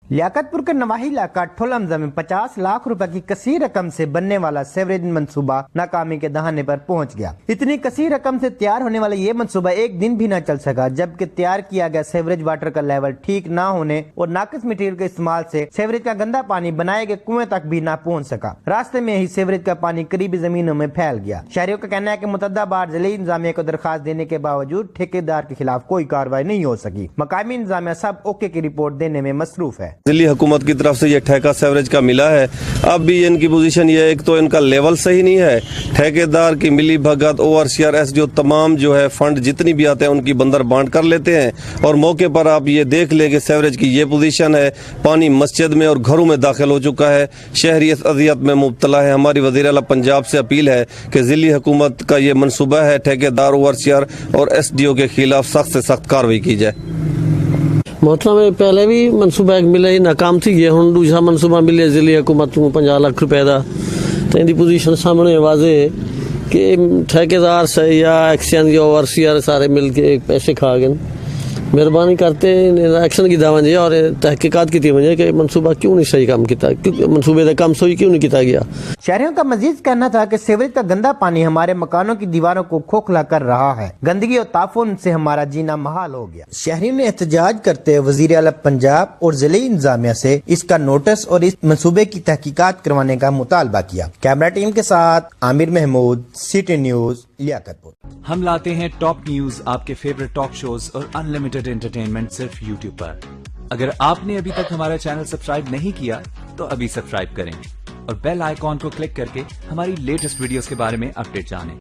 लियाकतपुर के नवाही इलाका ठोलमजा में 50 लाख रुपए की कसीर रकम से बनने वाला सीवरेज मंसूबा नाकामी के दहाने पर पहुंच गया। इतनी कसीर रकम से तैयार होने वाला ये मंसूबा एक दिन भी न चल सका, जबकि तैयार किया गया सीवरेज वाटर का लेवल ठीक न होने और नाकिस मटेरियल के इस्तेमाल से सीवरेज का गंदा पानी बनाए गए कुएं तक भी न पहुंच सका। रास्ते में ही सीवरेज का पानी करीबी जमीनों में फैल गया। शहरियों का कहना है कि मुतद्दा बार जिले इंतजामिया को दरखास्त देने के बावजूद ठेकेदार के खिलाफ कोई कार्रवाई नहीं हो सकी। मकामी इंतजामिया सब ओके की रिपोर्ट देने में मसरूफ है। दिल्ली हुकूमत की तरफ से ये ठेका सीवरेज का मिला है। अब भी इनकी पोजीशन ये है, एक तो इनका लेवल सही नहीं है, ठेकेदार की मिली भगत, ओवरसीयर, एसडीओ तमाम जो है फंड जितनी भी आते हैं उनकी बंदर बांट कर लेते हैं। और मौके पर आप ये देख लें कि सीवरेज की ये पोजीशन है, पानी मस्जिद में और घरों में दाखिल हो चुका है, शहरी इस अजियत में मुब्तला है। हमारी वज़ीर आला पंजाब से अपील है कि दिल्ली हुकूमत का ये मनसूबा है, ठेकेदार, ओवरसीयर और एसडीओ के खिलाफ सख्त से सख्त कार्रवाई की जाए। मोहतरम पहले भी मनसूबा एक मिले नाकाम थी गया, हुण दूसरा मनसूबा मिले जिले हुकूमत को 50 लाख रुपए का। तो इनकी पोजीशन सामने वाजे कि ठेकेदार से या एक्सचेंज या ओवरसीयर सारे मिल के पैसे खा गए। मेहरबानी करते एक्शन की दावा और तहकीकात की वजह कि मनसूबा क्यों नहीं सही काम किया, मनसूबे का काम सही क्यों नहीं किया गया। शहरियों का मजीद कहना था कि सीवरेज का गंदा पानी हमारे मकानों की दीवारों को खोखला कर रहा है। गंदगी और ताफुन से हमारा जीना महाल हो गया। शहरियों ने एहतजाज करते हुए वज़ीर आला पंजाब और जिले इंतजामिया से इसका नोटिस और इस मनसूबे की तहकीकात करवाने का मुतालबा किया। कैमरा टीम के साथ आमिर महमूद, सिटी न्यूज, लियाकतपुर। हम लाते हैं टॉप न्यूज, आपके फेवरेट टॉक शोज और अनलिमिटेड एंटरटेनमेंट सिर्फ यूट्यूब पर। अगर आपने अभी तक हमारा चैनल सब्सक्राइब नहीं किया तो अभी सब्सक्राइब करें और बेल आइकॉन को क्लिक करके हमारी लेटेस्ट वीडियोस के बारे में अपडेट जानें।